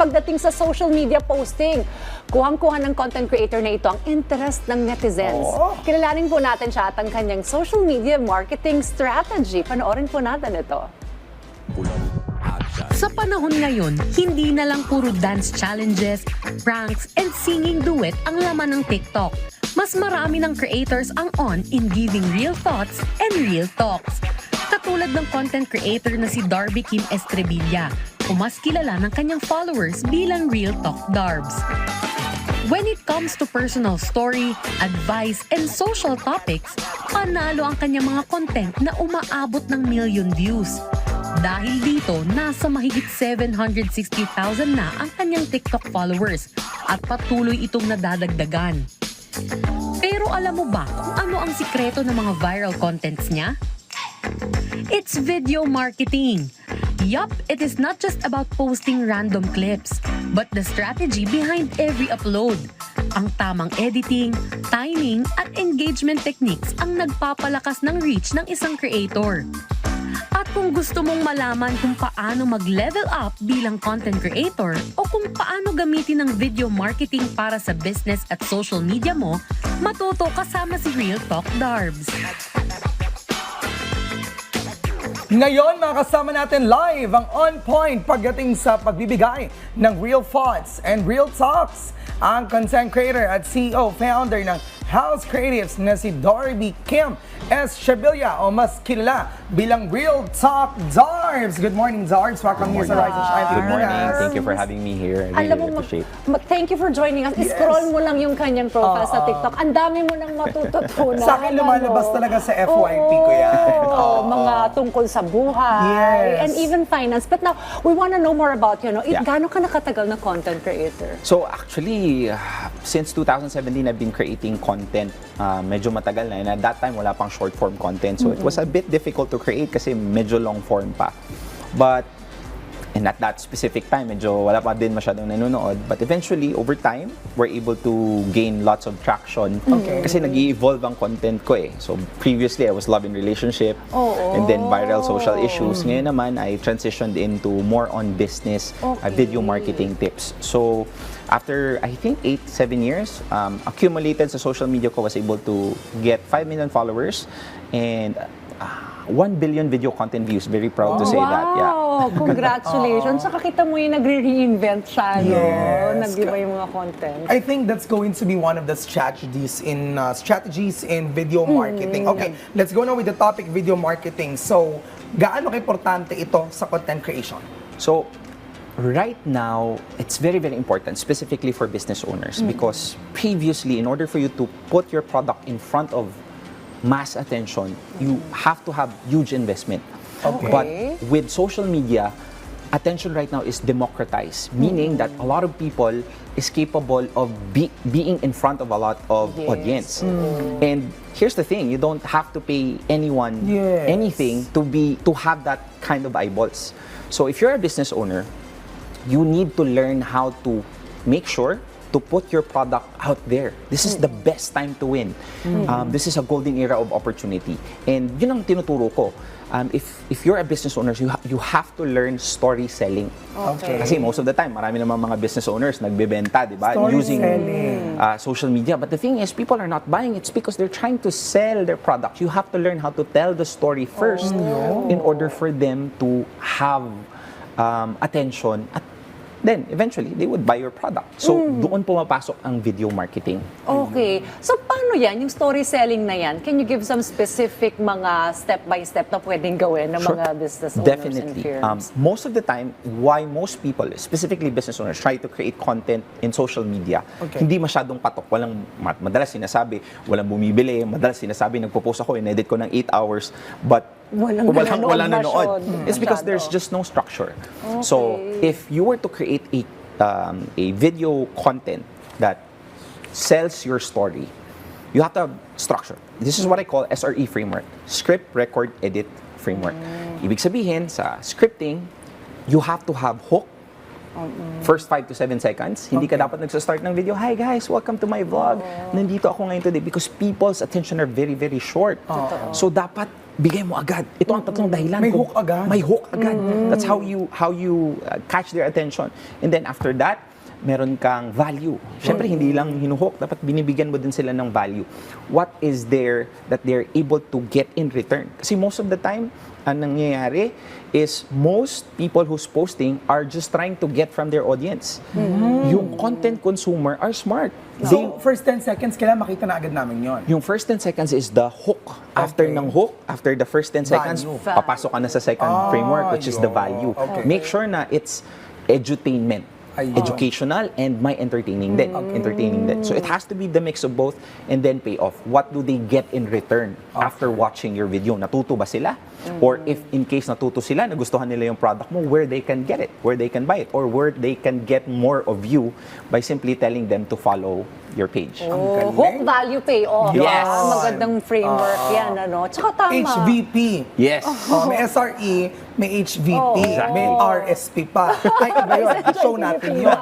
pagdating sa social media posting. Kuhang-kuha ng content creator na ito ang interest ng netizens. Kilalanin po natin siya at ang kanyang social media marketing strategy. Panoorin po natin ito. Sa panahon ngayon, hindi na lang puro dance challenges, pranks, and singing duet ang laman ng TikTok. Mas marami ng creators ang on in giving real thoughts and real talks. Katulad ng content creator na si Darby Kim Estrevilla, o mas kilala ng kanyang followers bilang Real Talk Darbs. When it comes to personal story, advice, and social topics, panalo ang kanyang mga content na umaabot ng million views. Dahil dito, nasa mahigit 760,000 na ang kanyang TikTok followers at patuloy itong nadadagdagan. Pero alam mo ba kung ano ang sikreto ng mga viral contents niya? It's video marketing. Yup, it is not just about posting random clips, but the strategy behind every upload. Ang tamang editing, timing, at engagement techniques ang nagpapalakas ng reach ng isang creator. At kung gusto mong malaman kung paano mag-level up bilang content creator o kung paano gamitin ang video marketing para sa business at social media mo, matuto kasama si Real Talk Darbs. Ngayon, makakasama natin live ang On Point pagdating sa pagbibigay ng real thoughts and real talks. Ang content creator at CEO founder ng House Creatives na si Darby Kim Estrevilla o mas kilala bilang Real Talk Darbs. Good morning, Darbs. Welcome here sa Rise and Shine. Good morning. Thank you for having me here. I really appreciate it. Thank you for joining us. Scroll mo lang yung kanyang profile sa TikTok. Ang dami mo nang matututunan. Sa akin lumalabas talaga sa FYP ko yan. Mga tungkol sa buhay and even finance. But now, we want to know more about, gaano ka nakatagal na content creator? So actually, since 2017, I've been creating content. Medyo matagal na. And at that time, wala pang short form content. So it was a bit difficult to create kasi medyo long form pa. And at that specific time, medyo wala pa din masyadong nanonood. But eventually, over time, we're able to gain lots of traction. Kasi nag-i-evolve ang content ko eh. So previously, I was love and relationship. And then viral social issues. Ngayon naman, I transitioned into more on business, video marketing tips. So after, I think, 8-7 years, accumulated sa social media ko, was able to get 5 million followers and 1 billion video content views. Very proud to say that. Yeah. Wow! Congratulations! Saka kita mo yung nagre-reinvent siya, nag-iba yung mga content. I think that's going to be one of the strategies in video marketing. Okay, let's go now with the topic video marketing. So, gaano ka-importante ito sa content creation? So, right now, it's very, very important, specifically for business owners, because previously, in order for you to put your product in front of mass attention, you have to have huge investment. But with social media, attention right now is democratized, meaning that a lot of people is capable of being in front of a lot of audience. And here's the thing, you don't have to pay anyone anything to have that kind of eyeballs. So if you're a business owner, you need to learn how to make sure to put your product out there. This is the best time to win. This is a golden era of opportunity. And yun ang tinuturo ko. If you're a business owner, you have to learn story selling. Kasi most of the time, marami namang mga business owners nagbebenta, di ba? Using social media. But the thing is, people are not buying. It's because they're trying to sell their product. You have to learn how to tell the story first in order for them to have attention at then eventually they would buy your product. So doon pumapasok ang video marketing. Okay. So paano yan? Yung story selling na yan, can you give some specific mga step-by-step na pwedeng gawin ng mga business owners Definitely. and firms? Most of the time, why most people, specifically business owners, try to create content in social media, hindi masyadong patok. Madalas sinasabi, walang bumibili. Madalas sinasabi, nagpo-post ako, in-edit ko ng 8 hours, but walang nanonood. It's because there's just no structure. So if you were to create a video content that sells your story, you have to have structure. This is what I call SRE framework. Script, record, edit framework. Ibig sabihin, sa scripting, you have to have hook. First 5 to 7 seconds. Hindi ka dapat nagsa-start ng video, "Hi guys, welcome to my vlog. Nandito ako ngayon today." Because people's attention are very, very short. So dapat bigay mo agad. Ito ang tatlong dahilan. May kung- hook agad. May hook agad. That's how you catch their attention. And then after that, meron kang value. Siyempre, hindi lang hinuhook. Dapat binibigyan mo din sila ng value. What is there that they're able to get in return? Kasi most of the time, ang nangyayari is most people who's posting are just trying to get from their audience. Yung content consumer are smart. So, first 10 seconds, kailangan makita na agad namin yon. Yung first 10 seconds is the hook. After Okay. ng hook, after the first 10 seconds, Value. papasok ka na sa second framework, which is the yun. value. Okay. Make sure na it's edutainment. Ayun. Educational and may entertaining din. Entertaining din. So it has to be the mix of both and then pay off. What do they get in return after watching your video? Natuto ba sila? Or if in case natuto sila, nagustuhan nila yung product mo, where they can get it, where they can buy it, or where they can get more of you by simply telling them to follow your page. Oh, hook value payoff. Yes. Magandang framework yan, ano. Tsaka tama. HVP. Yes. May SRE, may HVP, Exactly. may RSP pa. Ay, iba yun. Show natin yun.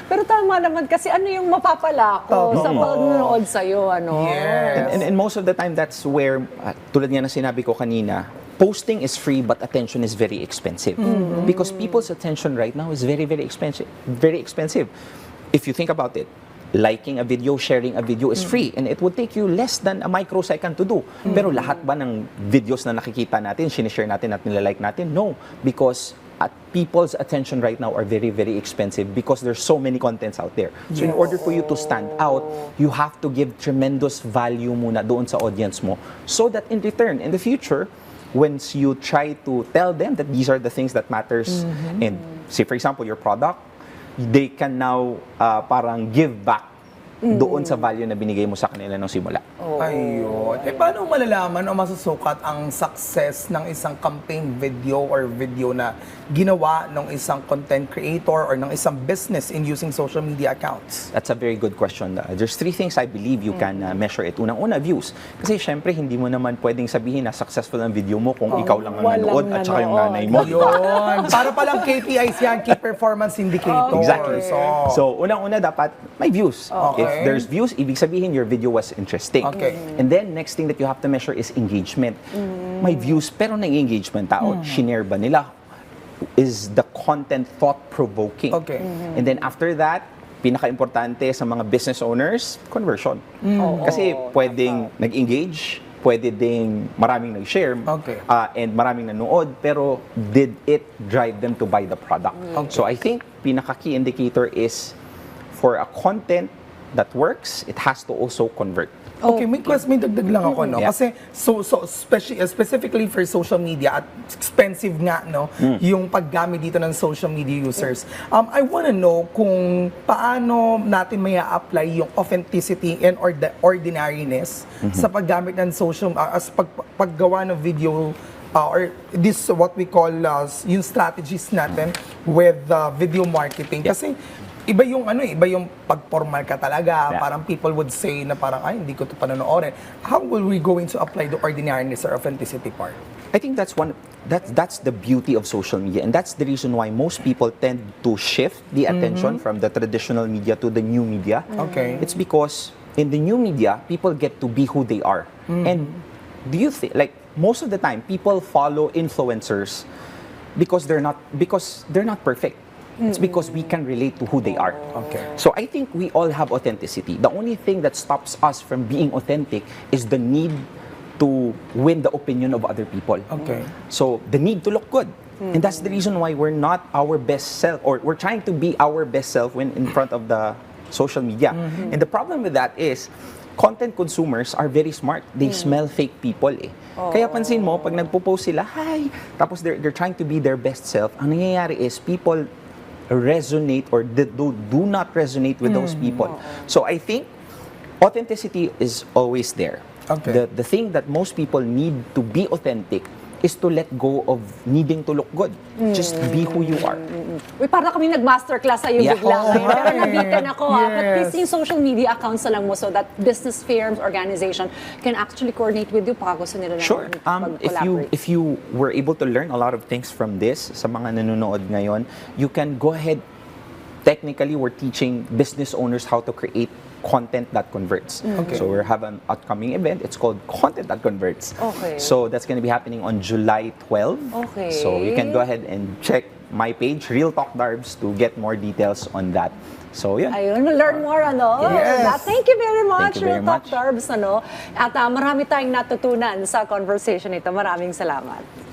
Pero tama naman kasi ano yung mapapala ko sa panonood sa'yo, ano. Yes. And most of the time, that's where, tulad nga na sinabi ko kanina, posting is free but attention is very expensive. Because people's attention right now is very, very expensive. Very expensive. If you think about it, liking a video, sharing a video is free and it would take you less than a microsecond to do. Pero lahat ba ng videos na nakikita natin, sinishare natin at nilalike natin? No. Because people's attention right now are very, very expensive because there's so many contents out there. So in order for you to stand out, you have to give tremendous value muna doon sa audience mo so that in return, in the future, once you try to tell them that these are the things that matters and say for example, your product, they can now parang give back doon sa value na binigay mo sa kanila nung simula. Ayun. Eh, paano malalaman o masusukat ang success ng isang campaign video or video na ginawa ng isang content creator or ng isang business in using social media accounts? That's a very good question. There's three things I believe you can measure it. Unang-una, views. Kasi syempre, hindi mo naman pwedeng sabihin na successful ang video mo kung ikaw lang ang walang nanood at saka yung nanood. nanay mo. Yun. Para palang KPIs yan, Key Performance Indicator. Exactly. So, So, unang-una dapat may views. Okay. If there's views, ibig sabihin your video was interesting. Okay. And then, next thing that you have to measure is engagement. May views, pero nang-engagement tao. Shinare ba nila? Is the content thought-provoking? Okay. And then after that, pinaka-importante sa mga business owners, conversion. Kasi pwedeng nag-engage, pwede ding maraming nag-share, Okay. and maraming nanood, pero did it drive them to buy the product? Okay. So I think pinaka-key indicator is for a content that works, it has to also convert. Okay, may dagdag lang ako, no? Yeah. Kasi, specifically for social media, at expensive nga, no? Yung paggamit dito ng social media users. I wanna know kung paano natin may apply yung authenticity and or the ordinariness sa paggamit ng social, as paggawa ng video, or this what we call yung strategies natin with video marketing. Yeah. Kasi, iba yung pag-formal ka talaga. Yeah. Parang people would say na parang, ay, hindi ko ito panonoorin. How will we going to apply the ordinariness or authenticity part? I think that's the beauty of social media, and that's the reason why most people tend to shift the attention from the traditional media to the new media. Okay. It's because in the new media, people get to be who they are. And do you think, like, most of the time, people follow influencers because they're not perfect. It's because we can relate to who they are. Okay. So I think we all have authenticity. The only thing that stops us from being authentic is the need to win the opinion of other people. Okay. So the need to look good. And that's the reason why we're not our best self, or we're trying to be our best self when in front of the social media. And the problem with that is content consumers are very smart. They smell fake people eh. Kaya pansin mo, pag nagpo-post sila, hi, tapos they're trying to be their best self, ang nangyayari is people resonate or do not resonate with those people. So I think authenticity is always there. Okay. The thing that most people need to be authentic is to let go of needing to look good. Just be who you are. Uy, para kami nag-masterclass sa'yo Yeah. bigla ngayon. Pero Right. nabitin ako ha. But Yes. please yung social media accounts na lang mo so that business firms, organization can actually coordinate with you pag gusto nila na Sure. mag-collaborate. If you were able to learn a lot of things from this, sa mga nanonood ngayon, you can go ahead, technically, we're teaching business owners how to create content that converts. Okay. So we have an upcoming event. It's called Content That Converts. Okay. So that's going to be happening on July 12. Okay. So you can go ahead and check my page, Real Talk Darbs, to get more details on that. So yeah. Ayun, learn more, ano? Yes. Thank you very much, Thank you very Real Talk much. Darbs, ano? At marami tayong natutunan sa conversation ito. Maraming salamat.